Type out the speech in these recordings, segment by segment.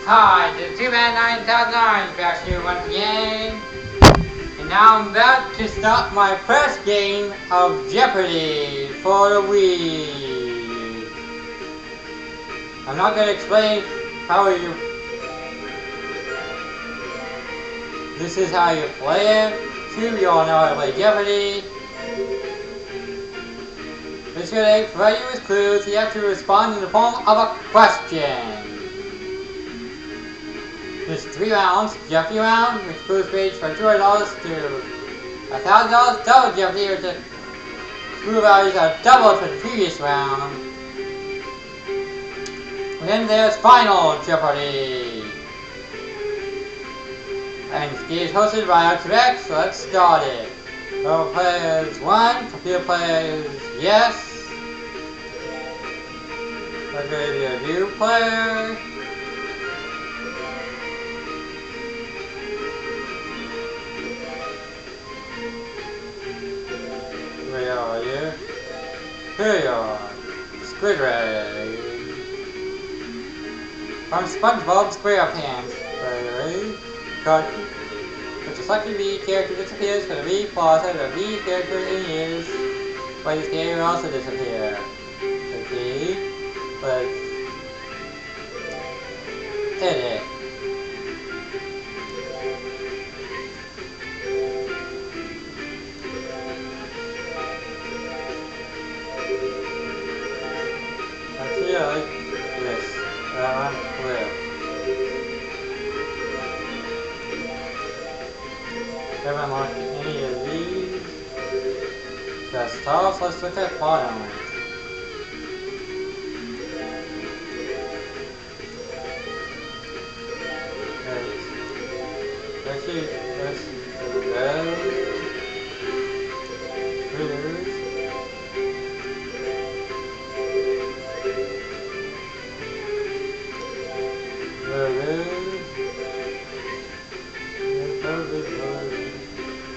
Hi, the 2man9009 back here once again. And now I'm about to start my first game of Jeopardy for the week. I'm not going to explain how you... This is how you play it. You all know how to play Jeopardy. It's going to provide you with clues. You have to respond in the form of a question. There's 3 rounds. Jeopardy round, which clues range from $200 to $1,000. Double Jeopardy, which the clue values are doubled from the previous round. And then there's Final Jeopardy. And this game is hosted by Quebec, so let's start it. Role players 1, computer players yes. We're going to be a view player. Where are you? Here you are. Squid Ray. From SpongeBob SquarePants. Ray. Cut. But just like the V character disappears for the V plus and the V character in use, but this game will also disappear. Okay. Let's edit. Actually, I like this. That one clear. Haven't unlocked any of these. That's tough. Let's look at bottom. Actually, let's do those.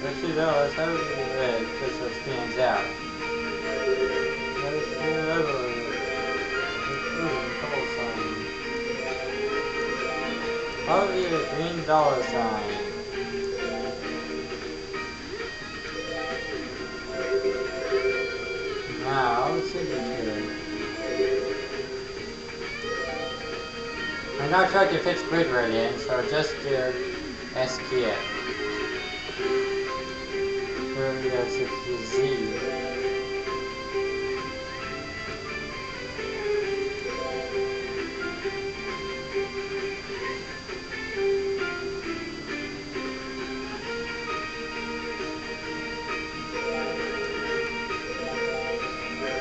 Actually, no, let's have it in red, because it stands out. Let's do another one. Dollar sign. Probably a green dollar sign. Now, signature. I'm not trying to fit Squid Ray in, so just do SKF. That's a Z.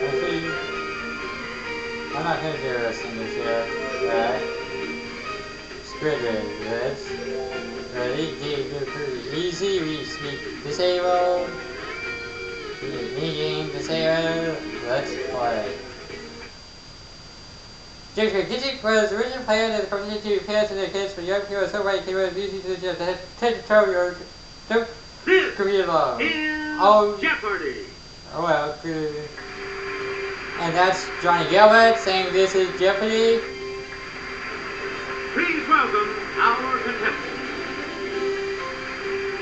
Actually, I'm not going to do this in this here. Right? Squid Ray, this. Ready? Game pretty easy. We speak disabled. Medium disabled. Let's play. Jeopardy Digit was originally planned as a competition to parents and their kids for young people, so many came out of music to the 10 to 12 year old career long. Oh, Jeopardy! Oh well, good. And that's Johnny Gilbert saying this is Jeopardy. Please welcome our contestants.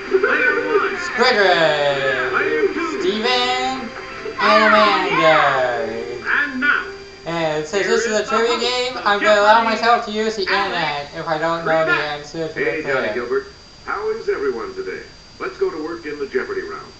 Player 1. Squid Ray. Player 2. Steven. And Amanda. And now. And since this is a trivia game, I'm going to allow myself to use the internet if I don't know the answer to Hey, the Johnny quiz. Gilbert. How is everyone today? Let's go to work in the Jeopardy round.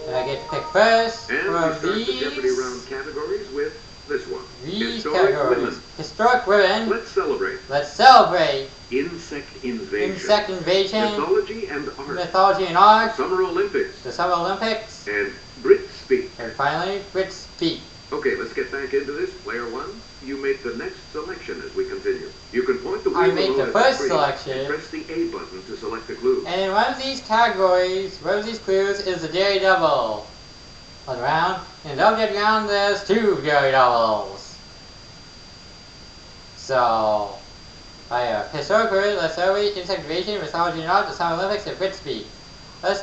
And I get to pick first And we from start the Jeopardy round these categories with this one. categories. Women. Historic women. Let's celebrate. Let's celebrate. Insect invasion. Insect invasion. Mythology and art. Mythology and art. Summer Olympics. The Summer Olympics. And Brit Speak. And finally, Brit Speak. Okay, let's get back into this. Player 1, you make the next selection as we continue. You can point the wheel I make the below first screen selection. and press the A button to select the clue. And in one of these categories, one of these clues is the Daily Double. On the round, in the double round, there's 2 Daily Doubles. So, I have historic women, let's celebrate insect invasion, mythology and art, the Summer Olympics, and Brit Speak. Let's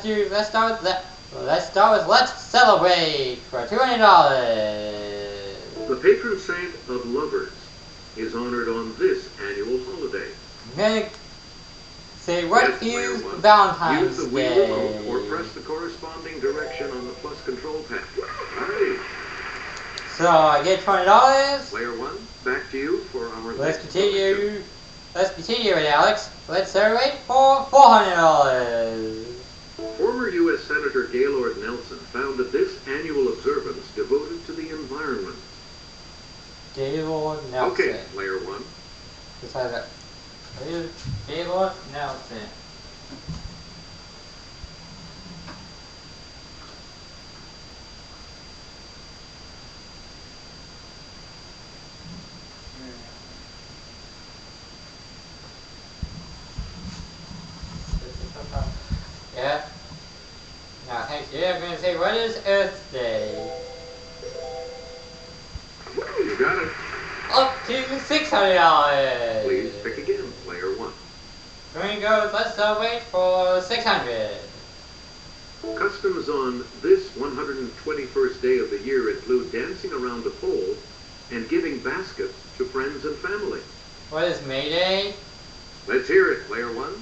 start with Let's Celebrate for $200. The patron saint of lovers is honored on this annual holiday? I'm gonna say what Yes, player is one. Valentine's Use the Wii remote or Day? press the corresponding direction on the plus control pad. Alrighty. So I get $20. Player one, back to you for our Let's next selection. continue. Let's continue it, Alex. Let's celebrate for $400. Former U.S. Senator Gaylord Nelson founded this annual observance devoted to the environment. Gaylord Nelson. Okay, player one. Besides that, Gaylord Nelson. Yeah. Now, thank you. I'm going to say, what is Earth Day? You got it. Up to $600. Please pick again, player one. Going to go, let's celebrate for 600. Customs on this 121st day of the year include dancing around the pole and giving baskets to friends and family. What is May Day? Let's hear it, player one.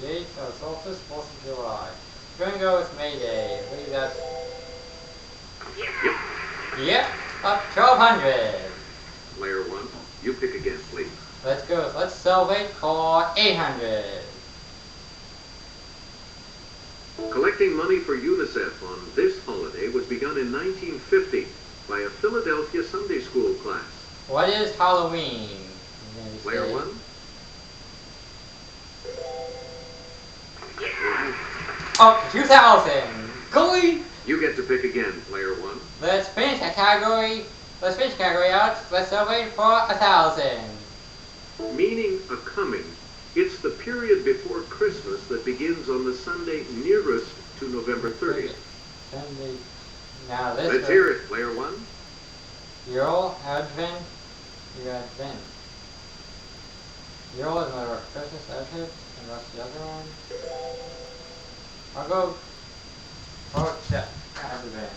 The 8th of solstice, 4th of July. Going to go with May Day. I believe that's... Yep. Yep, up 1,200. Player one, you pick again, please. Let's go. Let's celebrate for 800. Collecting money for UNICEF on this holiday was begun in 1950 by a Philadelphia Sunday school class. What is Halloween? Player one. Up to 2,000. Going. You get to pick again, player one. Let's finish that category. Let's finish the category out. Let's celebrate for 1,000. Meaning a coming, it's the period before Christmas that begins on the Sunday nearest to November 30th. Sunday. Now this. Let's hear it, player one. Your Advent. Your Advent. Your is my Christmas Advent, and that's the other one. I'll go. Oh, yeah, Advent.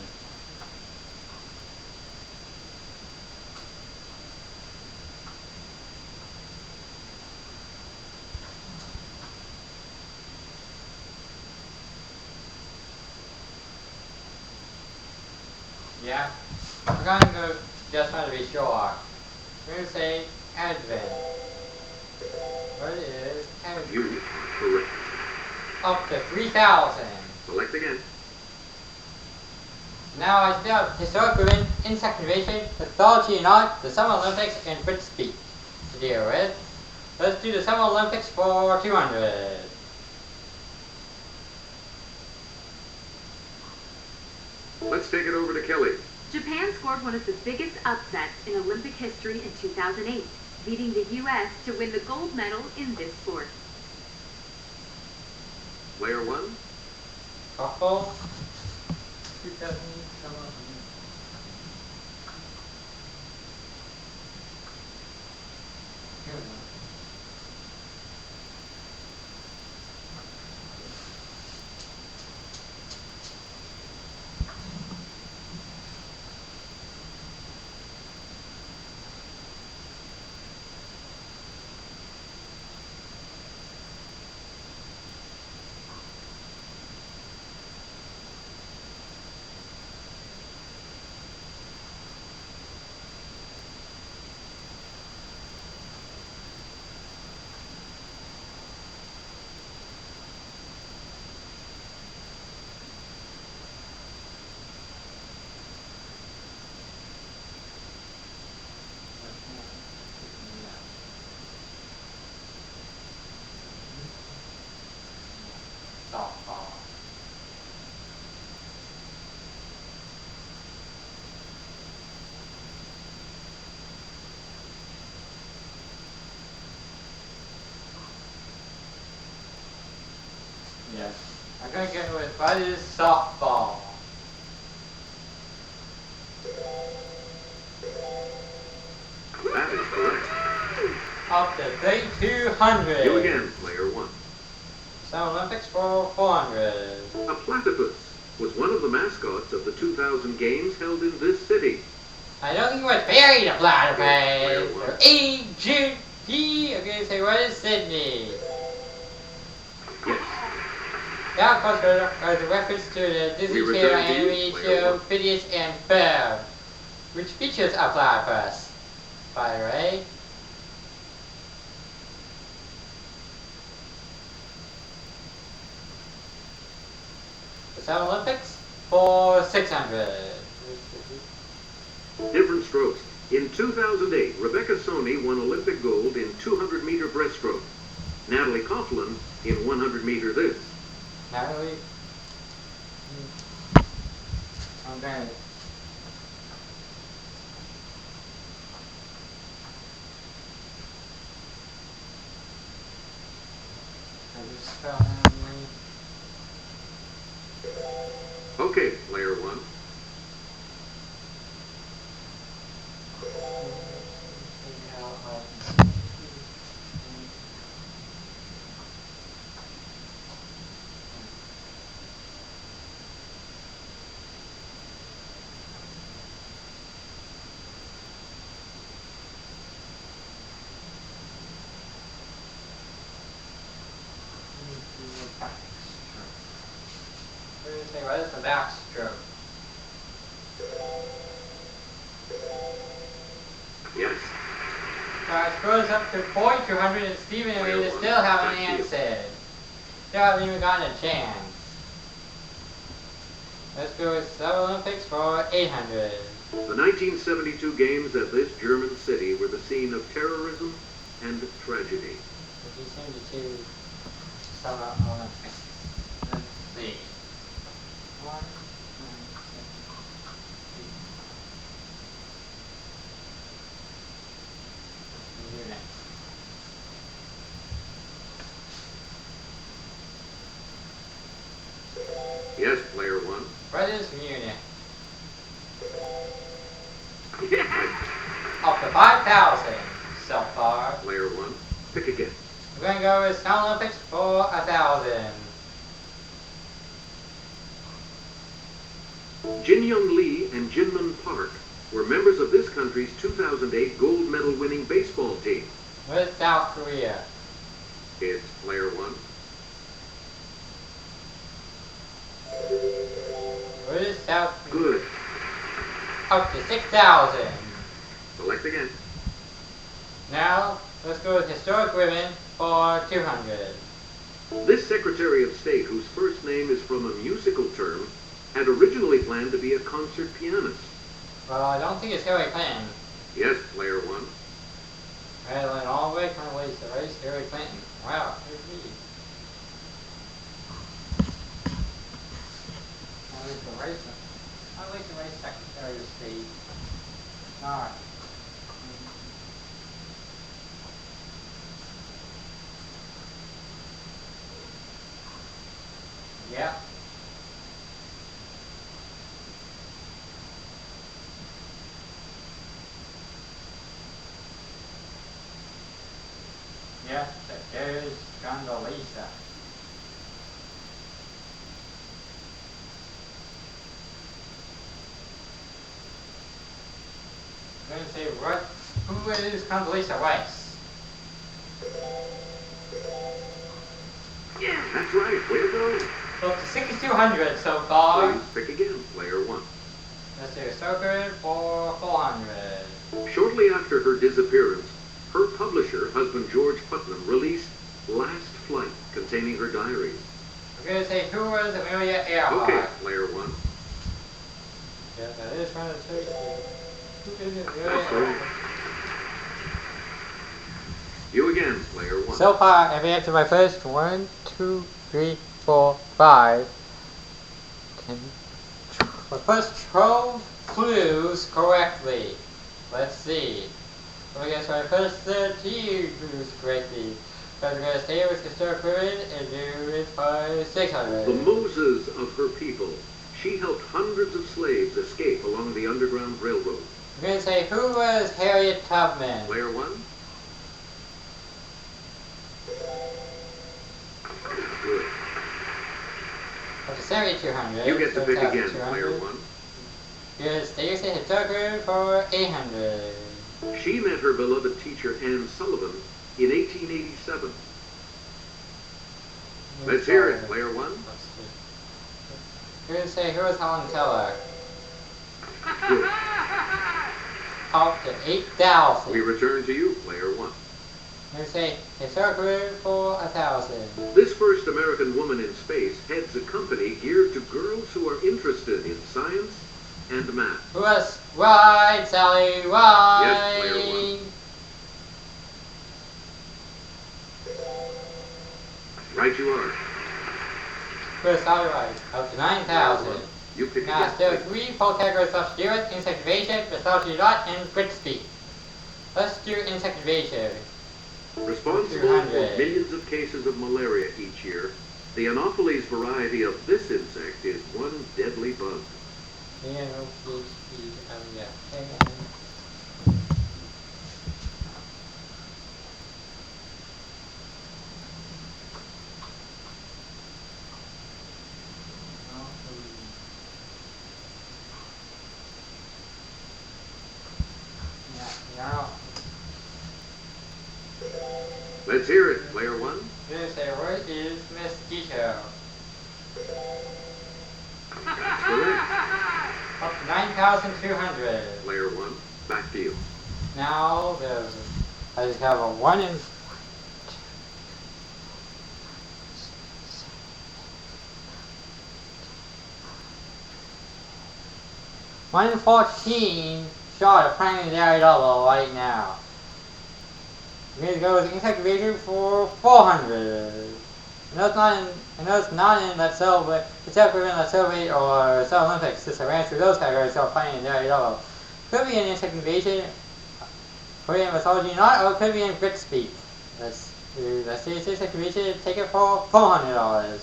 Yeah, we're gonna go, just want to be sure. We're gonna say Advent. What is Advent? You are correct. Up to 3,000. Select again. Now I still have historical insect invasion, mythology and art, the Summer Olympics, and Brit speak to deal with. Let's do the Summer Olympics for 200. Let's take it over to Kelly. Japan scored one of the biggest upsets in Olympic history in 2008, beating the U.S. to win the gold medal in this sport. Player one. Softball. 2000. Summer Olympics. Here we go. Softball. Yes. I'm gonna go with what is softball? That is correct. Up to 3,200. You again, player one. Summer Olympics for 400. A platypus was one of the mascots of the 2000 games held in this city. I don't think we're buried a platypus. Player one. Or AGP. Okay, say what is Sydney? Yes. That of course was a reference to the Disney We Channel return to you, animated player show one. Phineas and Ferb, which features a platypus, by the way. The Summer Olympics for 600. Different strokes. In 2008, Rebecca Soni won Olympic gold in 200-meter breaststroke. Natalie Coughlin in 100-meter this. Natalie? Okay. I just spell Natalie. Okay, player one. What is the backstroke? Yes. So it goes up to 4,200 and Steven and Player Rita one, still haven't back to you. answered. Still haven't even gotten a chance. Let's go with Summer Olympics for 800. The 1972 games at this German city were the scene of terrorism and tragedy. If you seem to choose Summer Olympics. Let's see. 1, 2, 3. Unit. Yes, player one. What is Munich? Yeah. Up to 5,000 so far. Player one. Pick again. We're going to go with Summer Olympics for 1,000. Jin Young Lee and Jinmun Park were members of this country's 2008 gold medal winning baseball team. What is South Korea? It's player one. What is South Korea? Good. Up to 6,000. Select again. Now, let's go with Historic Women for 200. This Secretary of State, whose first name is from a musical term, had originally planned to be a concert pianist. Well, I don't think it's Hillary Clinton. Yes, player one. Madeline all the way from Lisa Rice, Hillary Clinton. Wow, who's me? Lisa Rice, Secretary of State. Alright. Yeah. Yeah, there's Condoleezza. I'm going to say, who is Condoleezza Rice? Yeah, that's right. Way to go. So up to 6,200 so far. Please pick again, player one. Let's do Stoker for 400. Shortly after her disappearance, her publisher, husband George Putnam, released Last Flight, containing her diaries. We're going to say, who was Amelia Earhart? Okay, player one. Yeah, that is trying to take who is Amelia That's Earhart? right. You again, player one. So far, I've answered my first 1, 2, 3, 4, 5. My first 12 clues correctly. Let's see. So I guess my first 13 clues correctly. So I'm going to stay with Historic Women and do it for 600. The Moses of her people. She helped hundreds of slaves escape along the Underground Railroad. I'm going to say, who was Harriet Tubman? Player one. Good. Up to 7,200. You get to so pick it's up again, 200. player one. Good. Stay with Historic Women for 800. She met her beloved teacher Anne Sullivan in 1887. Let's hear it, player one. Let's see. Who would say, who was Helen Keller? Good. Up to 8,000. We return to you, player one. Who would say, a circle for 1,000. This first American woman in space heads a company geared to girls who are interested in science and math. Who was White, Sally White? Yes, player one. Right you are. Who was Sally White? Up to 9,000. You pick Now, again. still 3 full categories left to do it. Insect evasion, mythology dot, and grit speed. Let's do insect evasion. Responsible for 200. millions of cases of malaria each year, the Anopheles variety of this insect is one deadly bug. Yeah, no, please, yeah. Yeah. Let's hear it, player one. This word is mosquito. That's correct. Up to 9,200. Player one, back to you. Now I just have a 1 in 1 in 14 shot of planetary double right now. I'm going to go with insect evasion for 400. I know it's not in that celebrate, except within that celebrate or Cell Olympics, since I ran through those categories, so planetary double. Could be an insect invasion, could be in mythology not, or could be in grit speed. Let's see, insect invasion, take it for $400.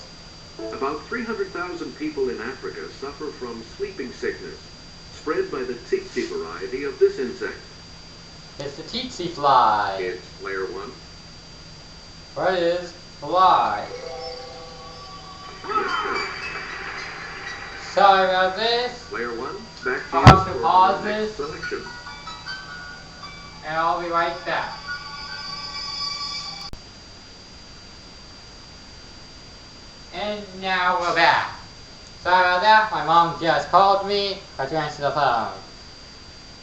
About 300,000 people in Africa suffer from sleeping sickness, spread by the tsetse variety of this insect. It's the tsetse fly. It's player one. What is fly? Yes, sir. Sorry about this. Player one, back to I'll you have to for pause the next this. selection. And I'll be right back. And now we're back. Sorry about that, my mom just called me. I had to answer the phone.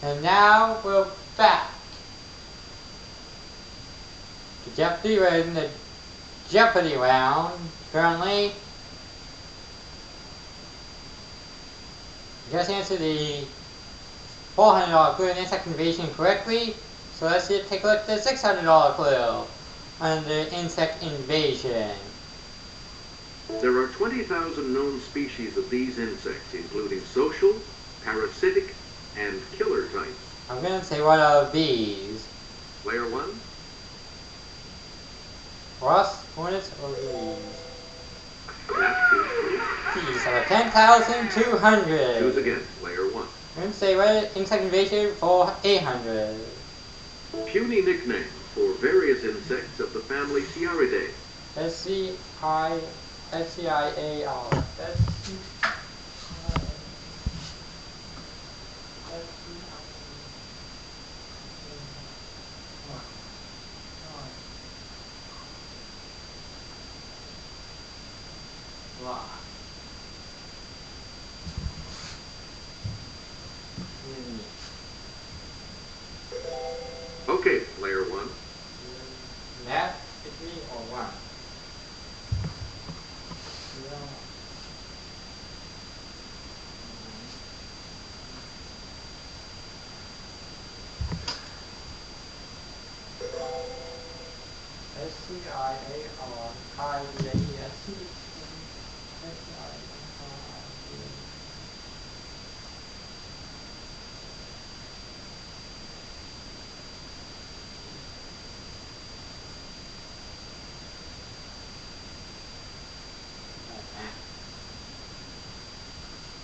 And now we're back. Jeopardy, we're in the Jeopardy round currently. Just answered the $400 clue in insect invasion correctly. So let's take a look at the $600 clue under insect invasion. There are 20,000 known species of these insects, including social, parasitic, and killer types. I'm going to say what are these? Player one, Rust, hornets, or bees? that is correct. Bees are 10,200. Choose again, player one. I'm going to say what insect invasion for 800. Puny nickname for various insects of the family Sciaridae. S-C-I-A-R. Okay, player one. Math, degree, or 1? S-C-I-A-R-I-D-A-E-S-C.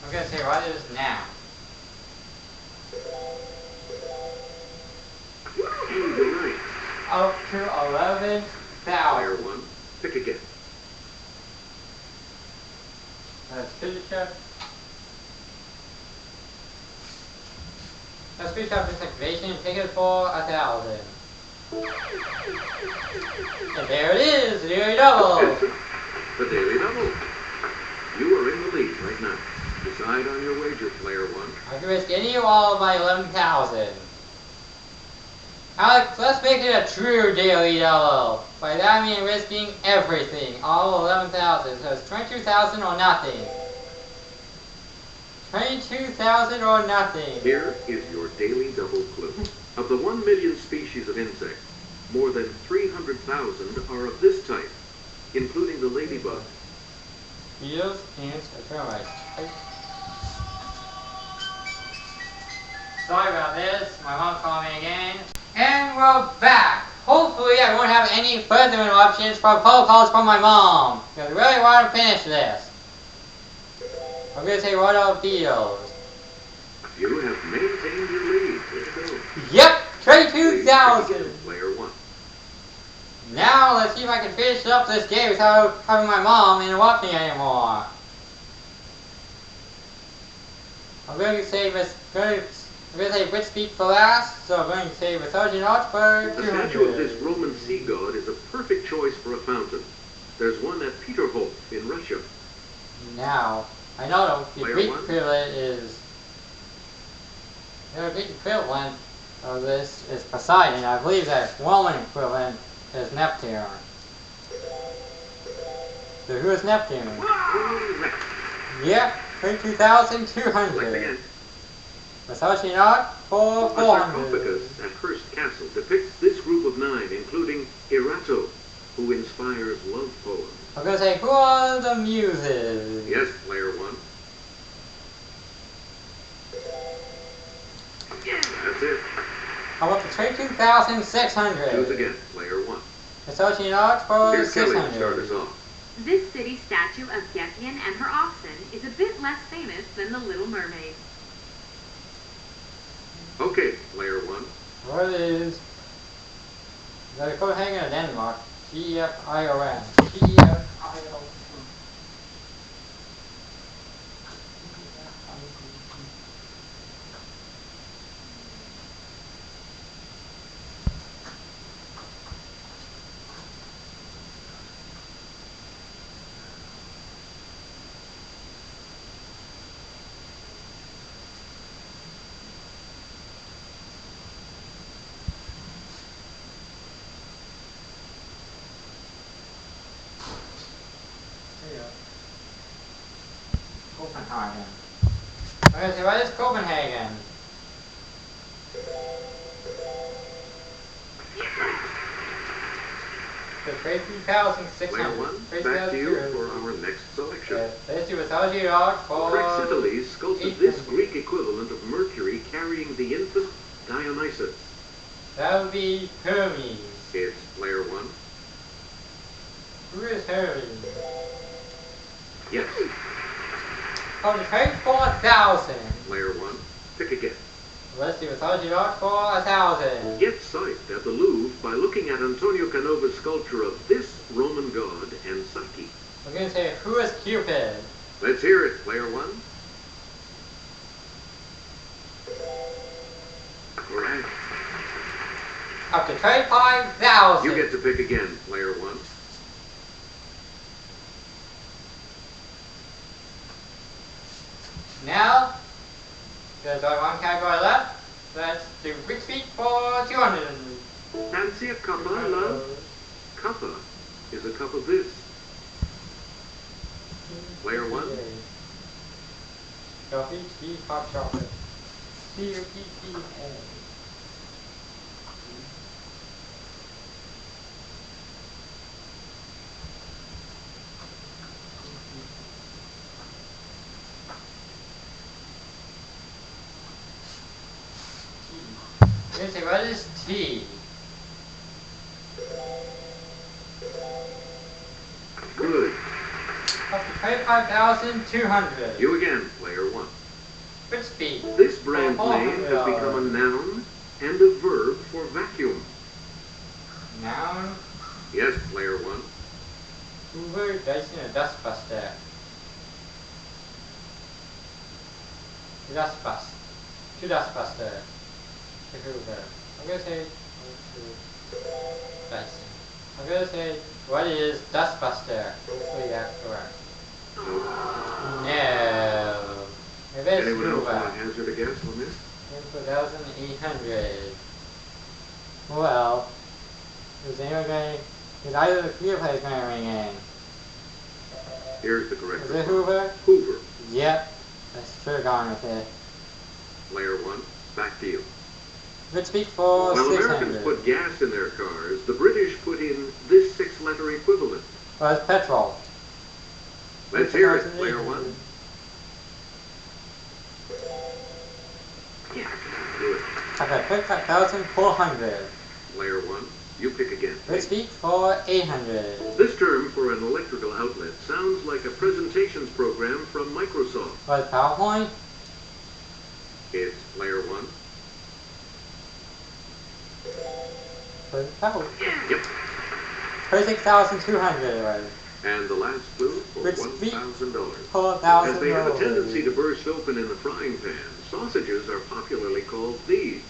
I'm going to say what is now. You're right. Up to 11,000. Player one, pick again. Let's finish up. Let's reach out this activation and take it for 1,000. And there it is, the daily double. The daily double. You are in the lead right now. Decide on your wager, player one. I can risk any or all of my 11,000. Alex, let's make it a true daily double. By that I mean risking everything, all 11,000. So it's 22,000 or nothing. 22,000 or nothing. Here is your daily double clue. Of the 1 million species of insects, more than 300,000 are of this type, including the ladybug. Beetles, ants, and termites. Sorry about this, my mom called me again. And we're back! Hopefully I won't have any further interruptions from phone calls from my mom. Because I really want to finish this. I'm going to say what are beetles? You have maintained your lead. Way to go. Yep! 22,000! Player one. Now let's see if I can finish up this game without having my mom interrupt me anymore. I'm going to say Which speak for last, so I'm going to say mythology not for The 200. statue of this Roman sea god is a perfect choice for a fountain. There's one at Peterhof in Russia. Now, I know the Player Greek one. equivalent is... The Greek equivalent of this is Poseidon. I believe that Roman equivalent is Neptune. So who is Neptune? Correct. Yeah, 22,200. Select again. Mythology not for A 400. sarcophagus at Hearst Castle depicts this group of 9, including Erato, who inspires love poems. I'm going to say, who are the muses? Yes, player one. That's it. How about the 22,600? Choose again, player one. Mythology not for Here's Kelly to start 600. us off. This city statue of Gepion and her oxen is a bit less famous than the Little Mermaid. Okay, player one. What is the Copenhagen of Denmark? G-F-I-O-N. G-F-I-O-N. Copenhagen. Okay, so what is Copenhagen? The 22,600. Player one, back to you for our next selection. Let's do mythology rock for... Praxiteles sculpted this Greek equivalent of Mercury carrying the infant Dionysus. That would be Hermes. It's player one. Who is Hermes? Yes, Oh, the 24,000. player one. Pick again. Let's do mythology rock for 1,000. Get sight at the Louvre by looking at Antonio Canova's sculpture of this Roman god and Psyche. We're going to say, who is Cupid? Let's hear it, player one. Correct. Up to 25,000. You get to pick again, player one. Now, there's only one category left. Let's do quick speed for 200. Fancy a cuppa, love? Cuppa is a cup of this. Player one. Coffee, tea, hot chocolate. C-U-P-P-A. Let's see, what is tea? Good. Up to 25,200. You again, player one. Quick speed. This brand name has become a noun and a verb for vacuum. Noun. Yes, player one. Hoover, Dyson, or dustbuster. Dustbuster. To dustbuster. the Hoover. I'm gonna say Dyson. I'm gonna say what is Dustbuster? Hopefully that's correct. No. Maybe it's Anyone else Hoover. want to hazard a guess on this? 4,800. Well, is anyone going? Is either of the few players going to ring in? Here's the correct Is it response. Hoover? Hoover. Yep. I should have gone with it. Player 1, back to you. Good speak for While 600. Americans put gas in their cars, the British put in this 6-letter equivalent. Well, it's petrol. Let's hear it, player 1. Yeah, do it. I got 5,400. Player 1, you pick again. Good speak for 800. This term for an electrical outlet sounds like a presentations program from Microsoft. Well, it's PowerPoint. It's player 1. Well, it's PowerPoint. Yep. 36,200. Right. And the last clue for Good speak $1,000. for As they have a $1,000. tendency to burst open in the frying pan, sausages are popularly called these.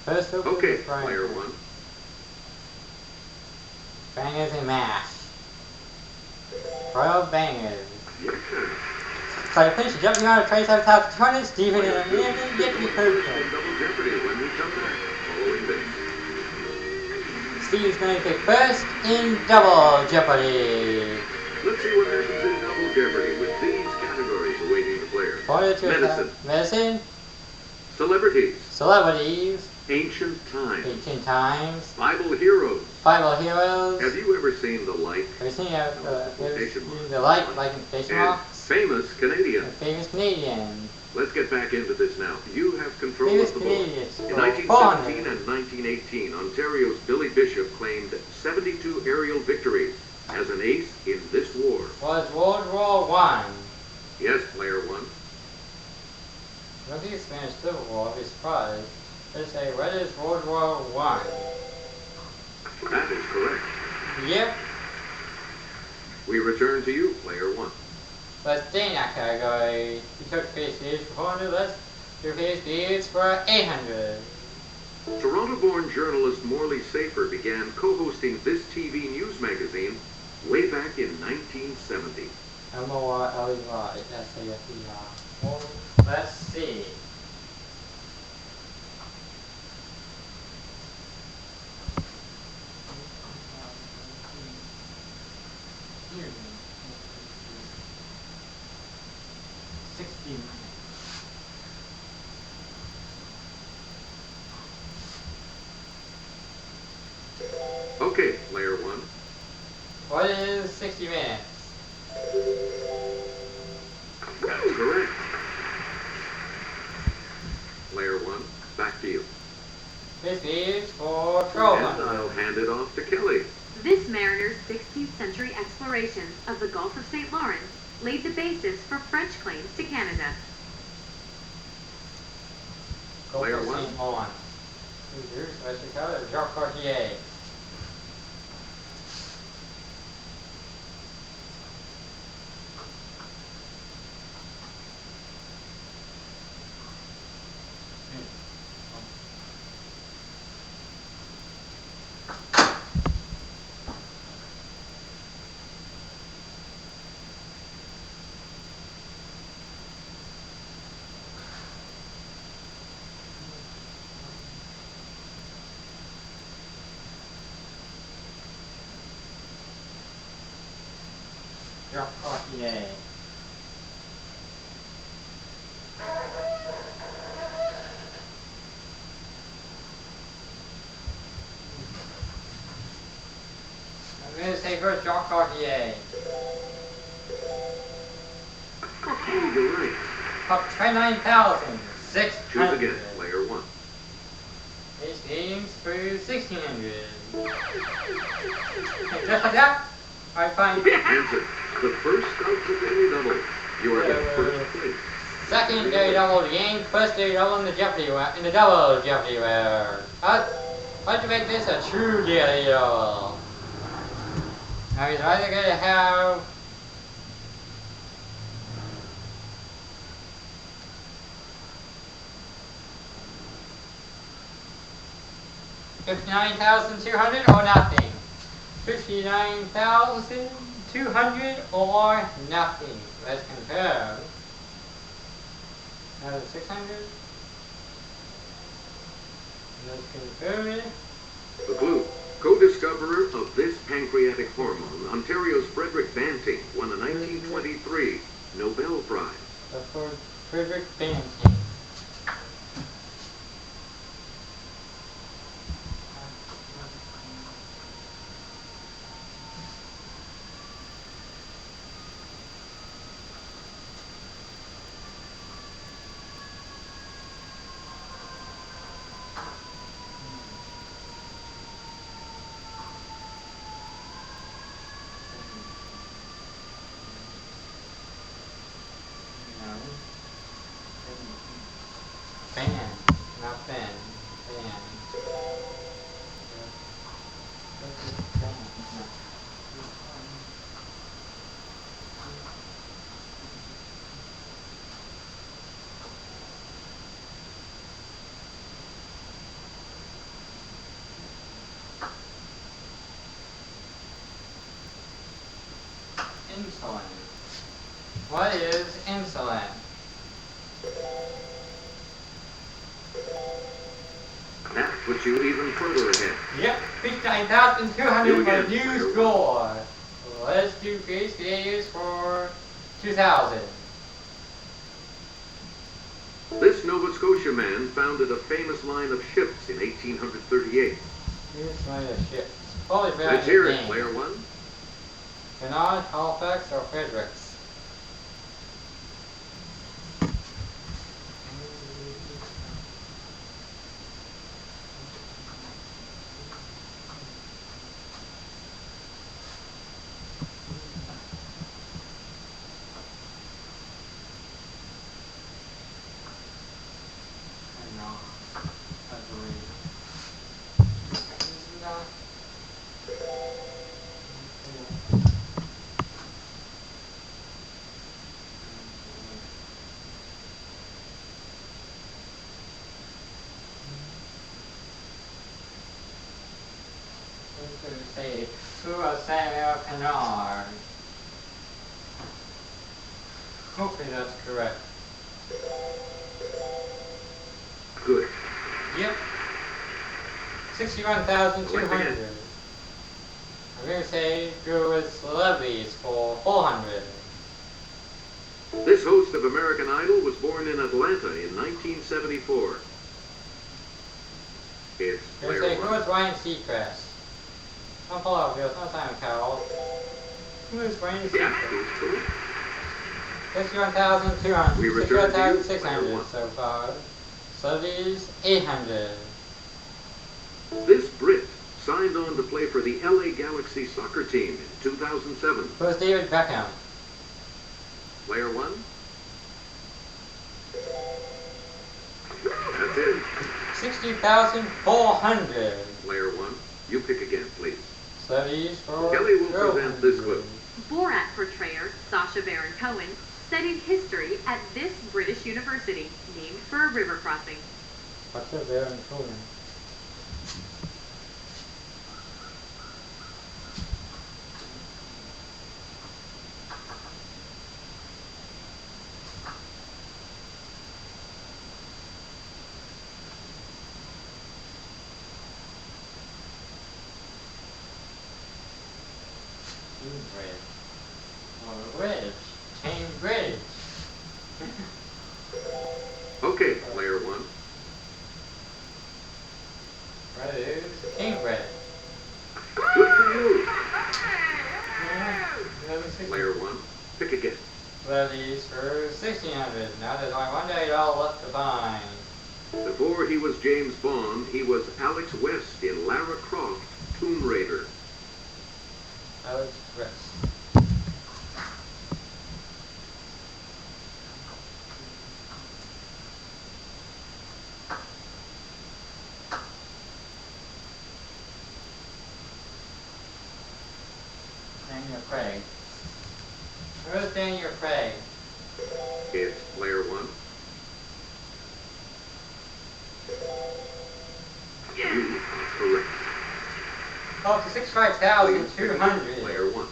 First open Okay, the frying player pan. 1. Bangers and mash. Royal bangers. Yes, sir. So I finished the Jeopardy round of 27,200. Stephen Player and 2 Ian will get to be in perfect. Double Jeopardy when we come back, following this. Steve's going to pick first in Double Jeopardy. Let's see what happens in Double Jeopardy with these categories awaiting the player. Medicine, Medicine, celebrities, celebrities, ancient times, ancient times, Bible heroes. Bible heroes. Have you ever seen the like? Have you seen Quotation marks. the like in quotation And marks? famous The Canadians. famous Canadian. Let's get back into this now. You have control Famous of the board. Canadians. In 1917 and 1918, Ontario's Billy Bishop claimed 72 aerial victories as an ace in this war. Was World War I. Yes, player 1. I think it's Spanish Civil War. I'll be surprised. Let's say, what is World War I? That is correct. Yep. We return to you, player 1. Let's stay in that category. We took face views for 400. Let's do face views for 800. Toronto-born journalist Morley Safer began co-hosting this TV news magazine way back in 1970. M-O-R-L-E-Y, S-A-F-E-R. Well, let's see. Here. 60 minutes. Okay, player 1. What is 60 minutes? That's correct. Player 1, back to you. This is for And 1200. I'll hand it off to Kelly. This mariner's 16th century explorations of the Gulf of St. Lawrence laid the basis for French claims to Canada. Go Player for 1. St. Lawrence. Here's Mr. Keller, Jacques Cartier. Jacques Cartier. I'm going to say first Jacques Cartier. Okay, you're right. Up 29,600. Choose again, player 1. This game's for 1,600. And just like that, I find Answer. The first out of any double. You are in first place. secondary double the game, first day double in the Jeopardy in the double Jeopardy round. How'd you make this a true daily double? Now he's either gonna have 59,200 or nothing. 59,200 or nothing. Let's confirm. Another 600. Let's confirm it. The clue. Co-discoverer of this pancreatic hormone, Ontario's Frederick Banting won the 1923 Nobel Prize. For Frederick Banting. Fan, not fan. Fan. Insulin. What is insulin? That puts you even further ahead. Yep, 59,200 for new score. Let's do face values for 2,000. This Nova Scotia man founded a famous line of ships in 1838. Here's one of the ships. Holy Let's hear it, player one. Bernard, Halifax, or Fredericks? Say, Samuel Canard. Hopefully that's correct. Good. Yep. 61,200. I'm going to say go with celebrities for 400. This host of American Idol was born in Atlanta in 1974. It's I'm player going to say go one. with Ryan Seacrest. Don't follow up, Bill. No time, Carol. Who is Ryan Yeah, Seacrest? it's cool. 61,200. We return to you, 61,600 so far. Celebrities, 800. This Brit signed on to play for the LA Galaxy soccer team in 2007. Who's David Beckham? Player one. That's it. 60,400. Player one. You pick again, please. Celebrities for Kelly will present this clip. Borat portrayer Sacha Baron Cohen studied history at this British university, named for a river crossing. What's a Baron Cohen? Cambridge. Or Bridge. Cambridge. Okay, player one. What is Cambridge? Good for you. Yeah, Player one. Pick again. Celebrities for 1,600. Now there's only $1 left to find. Before he was James Bond, he was Alex West in Lara Croft, Tomb Raider. Alex West. Daniel Craig. Where's Daniel Craig? It's player one. You are correct. Up to 65,200. Player 1.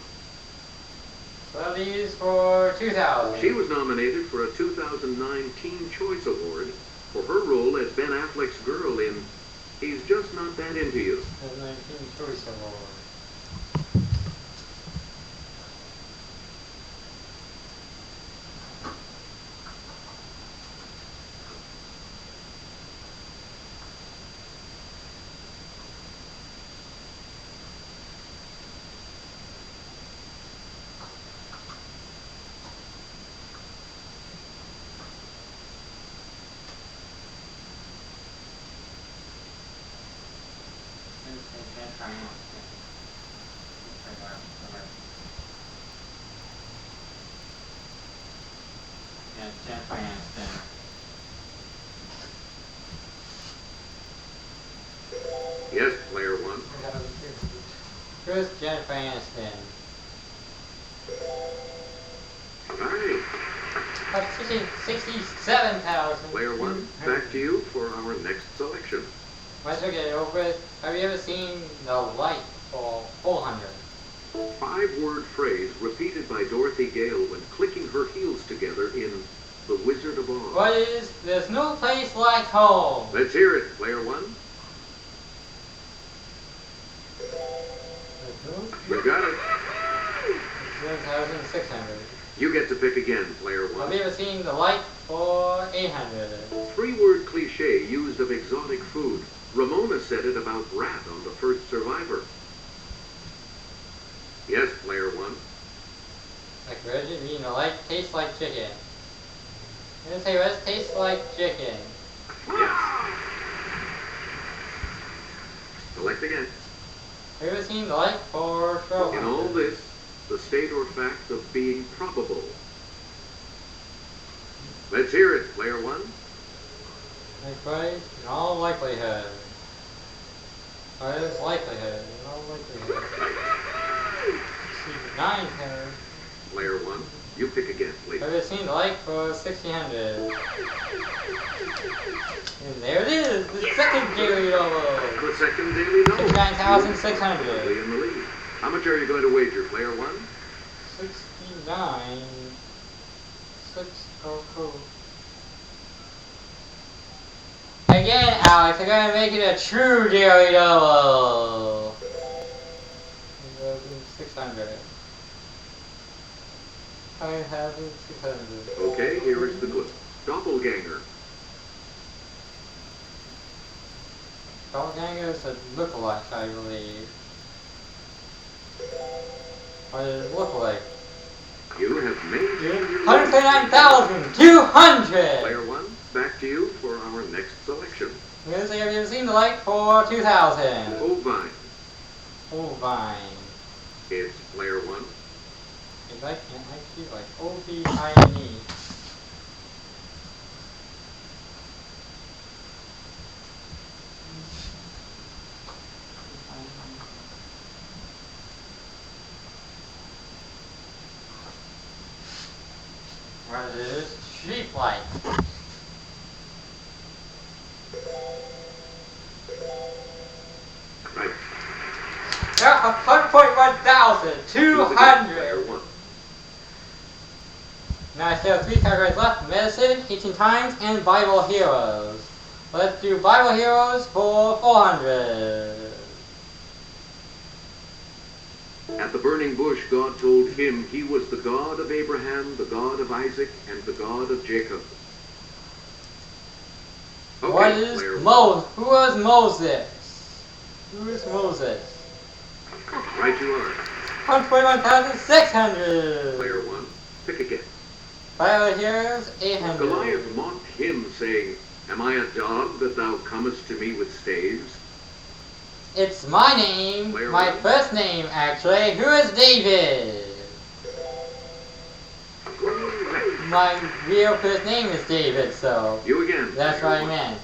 So these for 2,000. She was nominated for a 2009 Teen Choice Award for her role as Ben Affleck's girl in He's Just Not That Into You. The 19 Choice Award. Yes, player 1. Who's Jennifer Aniston? Alright. Up to 67,000. Player 1, back to you for our next selection. Once we get it over with, have you ever seen The Light for 400? 5-word phrase repeated by Dorothy Gale when clicking her heels together in The Wizard of Oz. What is There's No Place Like Home? Let's hear it, player 1. You got it. 7,600. You get to pick again, player Have 1. you ever seen The Light for 800? 3-word cliche used of exotic food. Ramona said it about rat on The First Survivor. Yes, player 1. Like Virgin mean The Light tastes like chicken. I'm gonna say Rest tastes like chicken. Yes. Select again. Have you ever seen The Light for 1,200? In all this, the state or fact of being probable. Let's hear it, player 1. Likewise, in all likelihood. Or it is likelihood, in all likelihood. See, 900. Player 1, you pick again, please. Have you seen The Light for 1,600? And there it is, the second daily double. The second daily double. 69,600. In the lead. How much are you going to wager, player 1? 69. 600. Again, Alex, I'm gonna make it a true daily double. 600. 5,600. Okay, here is the clue. Doppelganger. Doppelganger is a lookalike, I believe. What does it look like? You have made your 139,200! Player 1, back to you for our next selection. I'm gonna say, have you ever seen The Light for 2,000? Ovine. Ovine. It's player 1. If I can't actually like O-V-I-N-E. What is sheep light? Right. 141,200. Player 1. Now I still have 3 categories left: medicine, 18 times, and Bible heroes. Let's do Bible heroes for 400. At the burning bush, God told him he was the God of Abraham, the God of Isaac, and the God of Jacob. Okay, What is player 1. Moses? Who was Moses? Who is Moses? Right you are. 141,600. Player 1. Pick again. Bible heroes, 800. Goliath mocked him, saying, Am I a dog that thou comest to me with staves? It's my name, Player my 1. first name actually. Who is David? My real first name is David, so You again. that's player what I 1. meant.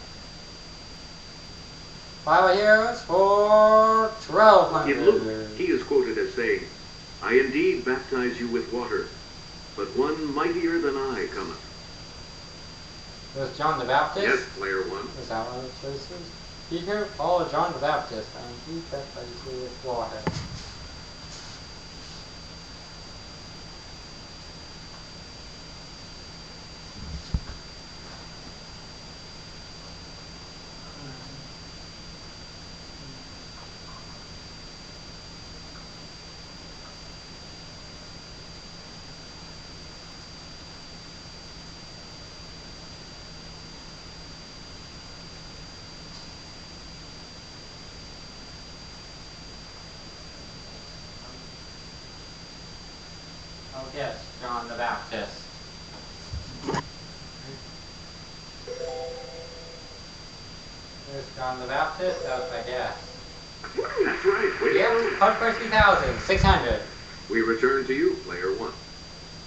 Bible heroes for 1,200. He is quoted as saying, I indeed baptize you with water, but one mightier than I cometh. Was John the Baptist? Yes, player 1. Was that one of the choices? Peter, follow John the Baptist, and he sent by the sea with water. Oh yes, John the Baptist. There's John the Baptist, that was my guess. That's right. Way to Yep, go. card for 2,600. We return to you, player one.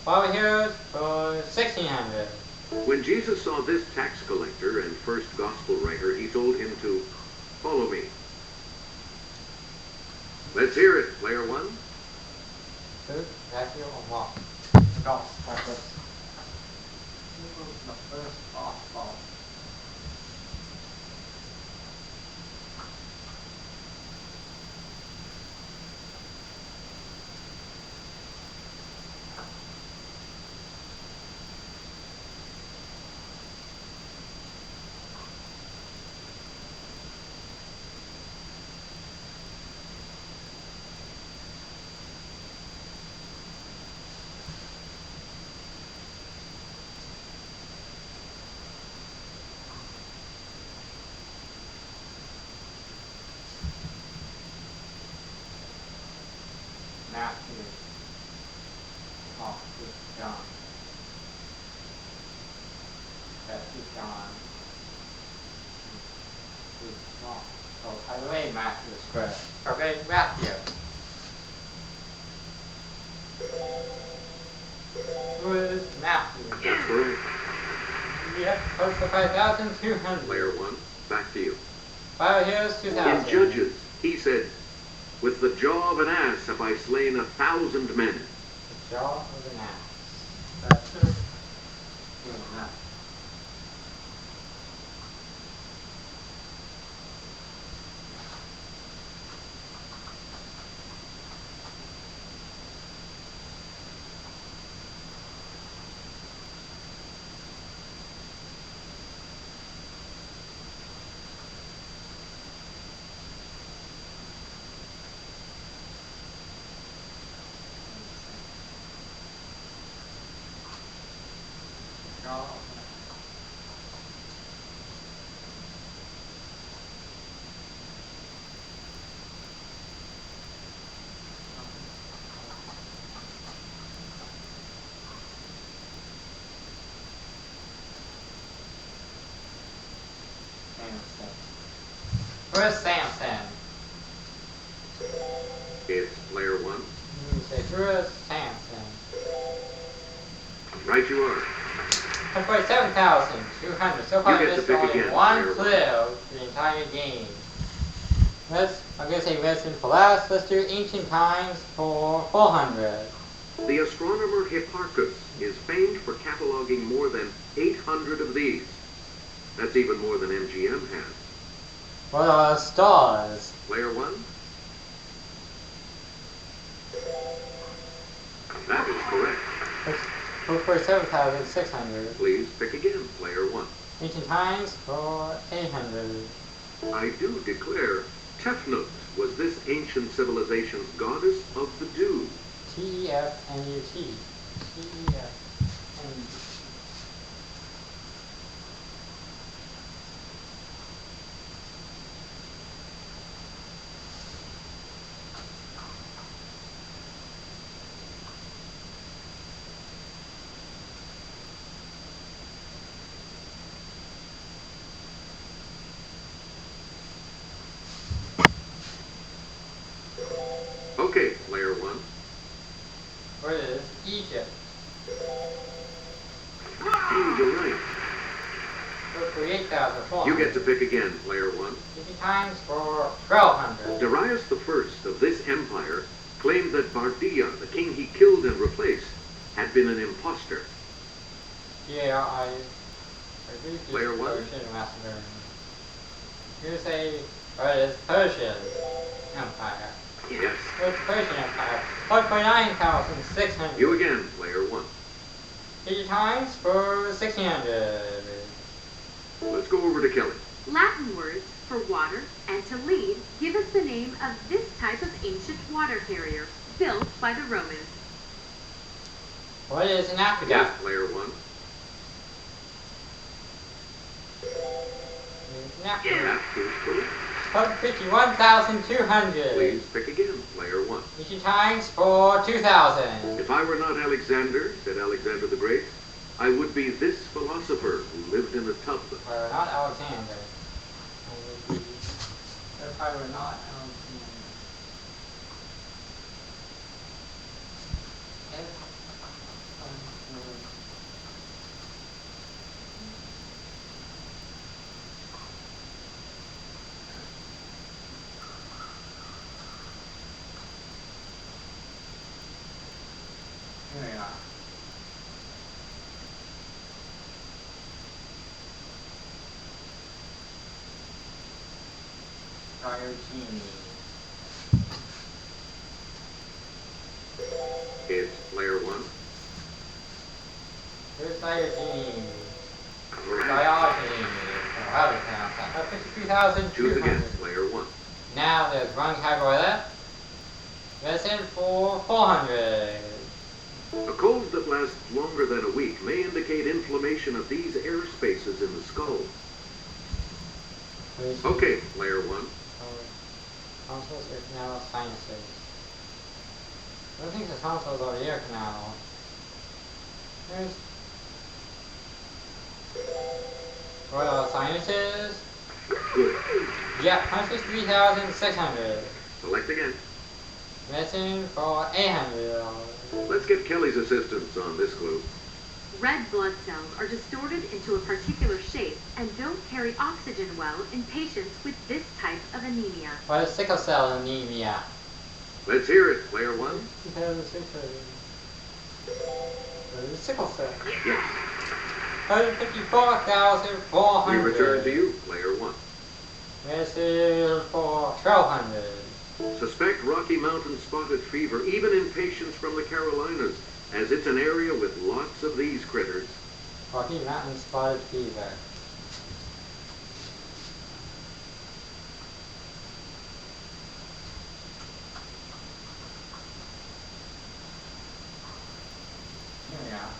Follow heroes for 1,600. When Jesus saw this tax collector and first gospel writer, he told him to follow me. Let's hear it, player one. Who? Matthew or Mark? Gospel. Who was the first gospel? Matthew. Mark, John. Matthew, John. Mark. Oh, by the way, Matthew is correct. Okay, Matthew. Who is Matthew? That's correct. Yep, close to 5,200. Player one, back to you. Fire heroes 2,000. In Judges, he said, with the jaw of an ass have I slain 1,000 men. The jaw of an ass. That's true. Yeah. Jaw of an ass. Samson. Where's Samson? It's player one. You say, where's Samson? Right you are. That's for 7,200. So far, You get to there's pick only again, one player clue for the entire game. I'm going to say medicine for last. Let's do ancient times for 400. The astronomer Hipparchus is famed for cataloging more than 800 of these. That's even more than MGM has. What are stars? Player one. That is correct. Let's go for 7,600. Please pick again, player one. Ancient times for 800. I do declare Tefnut was this ancient civilization's goddess of the dew. T-E-F-N-U-T. T-E-F-N-U-T. Okay, player one. What is Egypt? You're right. Go for 8,400. You get to pick again, player one. Ancient times for 1,200. Darius I of this empire claimed that Bardia, the king he killed and replaced, had been an impostor. Yeah, I agree with Player one. version of Macedon. You say, it's Persian Empire. Yes. What's Persian Empire? What for 9,600? You again, player 1. 80 times for 1,600. Let's go over to Kelly. Latin words for water and to lead give us the name of this type of ancient water carrier built by the Romans. What is an aqueduct? Yes, player 1. An aqueduct. That is correct. 51,200. Please pick again, player 1. 80 times for 2,000. If I were not Alexander, said Alexander the Great, I would be this philosopher who lived in a tub. Not Alexander. I would be, if I were not Alexander. Here we are. Diogenes. It's player 1. Here's Diogenes. Correct. Diogenes. How do you pronounce that? Choose again, 52,200. player 1. Now there's one category left. Medicine for 400. A cold that lasts longer than a week may indicate inflammation of these air spaces in the skull. Okay, player 1. Tonsils, ear canal, sinuses. I don't think the tonsils or the ear canal. There's sinuses. Good. Yeah, tonsils 3,600. Select again. Medicine for 800. Let's get Kelly's assistance on this clue. Red blood cells are distorted into a particular shape and don't carry oxygen well in patients with this type of anemia. What is sickle cell anemia? Let's hear it, player 1. 2,600. What is sickle cell? Yes. 154,400. We return to you, player 1. Medicine for 1,200. Suspect Rocky Mountain spotted fever even in patients from the Carolinas, as it's an area with lots of these critters. Rocky Mountain spotted fever. Here we are.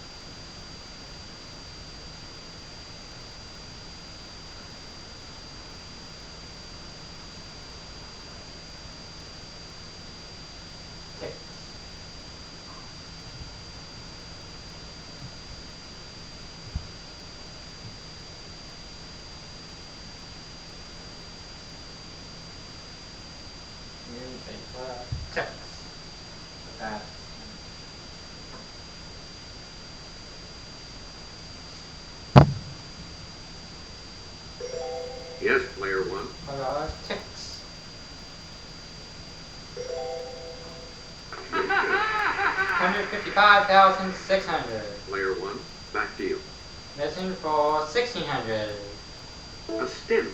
Ticks. Ticks. That. Yes, player 1. What are ticks? 155,600. Player 1, back to you. Medicine for 1,600. A stent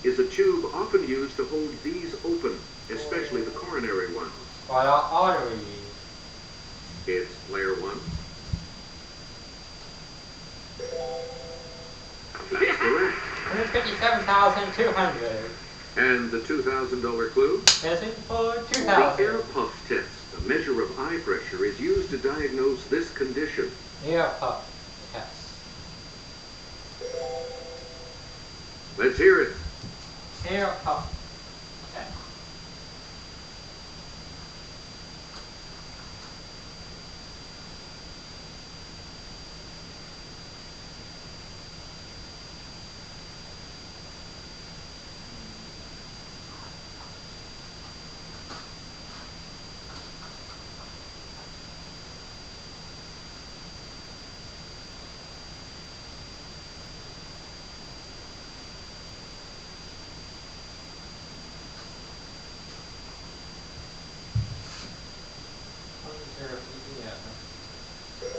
is a tube often used to hold these open, especially the coronary ones. What are arteries? It's player 1. That's correct. 157,200. And the $2,000 clue? Medicine for The 2,000. air puff test, a measure of eye pressure, is used to diagnose this condition. Ear puff test. Let's hear it. Ear puff test.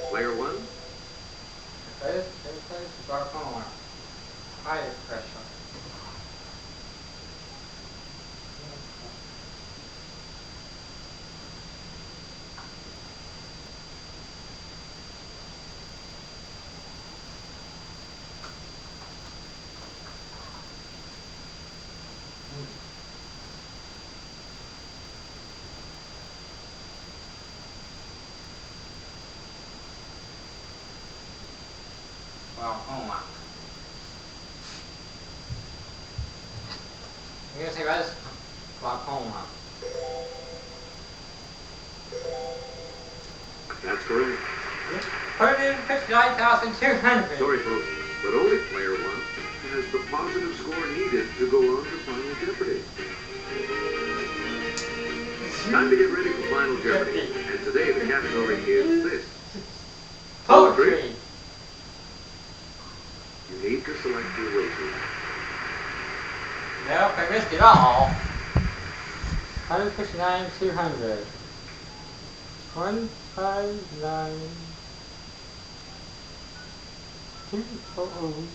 Player 1. This place is glaucoma. High pressure. glaucoma. You're gonna say what is glaucoma? That's correct. 159,200. Sorry, folks, but only player one has the positive score needed to go on to Final Jeopardy. Time to get ready for Final Jeopardy. And today the category is this. Poetry. You need to select your wager. Nope, I missed it all. 159,200. 159. 200.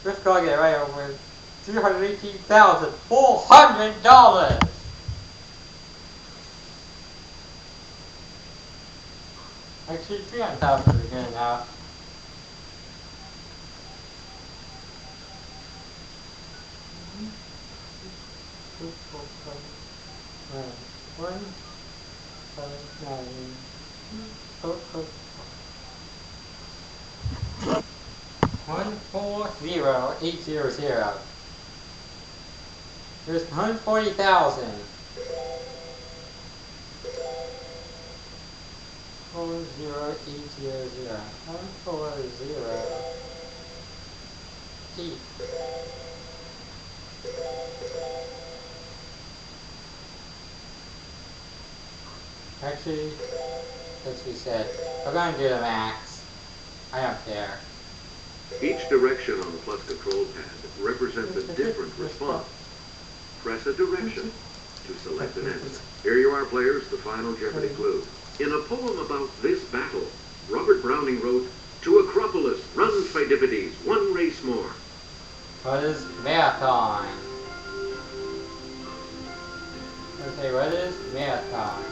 Let's go get it right over with. $218,400. Actually, 300,000 is good enough. One, 140,800. There's 140,000. 40800. 140,800. Actually, as we said, we're going to do the max. I don't care. Each direction on the plus control pad represents a different response. Press a direction to select an answer. Here you are, players, the Final Jeopardy clue. In a poem about this battle, Robert Browning wrote, "To Acropolis, run, Pheidippides, one race more." What is marathon? Okay, what is marathon?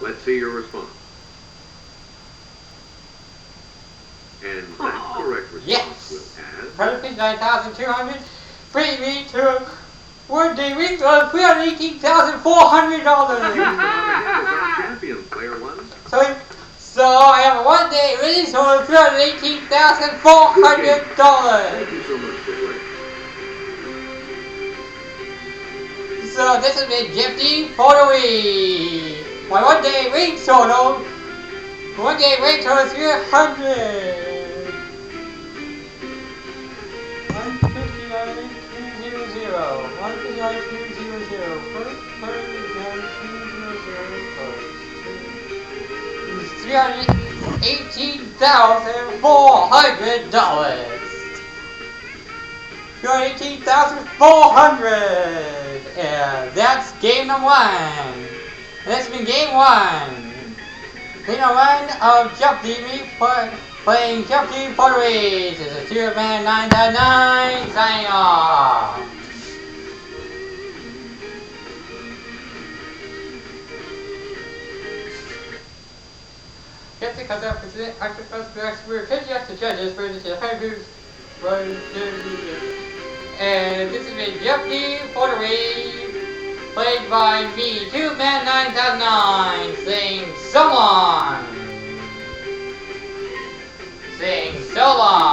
Let's see your response. And that correct response Yes! will add 159,200. Bring me to one day week of $318,400. champion, player one. So I have a 1 day race for $318,400. Thank you so much for playing. So this has been Jeopardy for the week. My 1 day race total. 1 day race total is 300. 159,200. 159,200. $318,400. $318,400. And that's game number one. That's been game one. Game number one of Jeopardy, me playing Jeopardy for the week. This is 2man999 signing off. Just because of the octopus blacks were yes to judges for the hundreds and this has been Jeopardy for the week, played by me, 2man999, saying so long. Saying so long.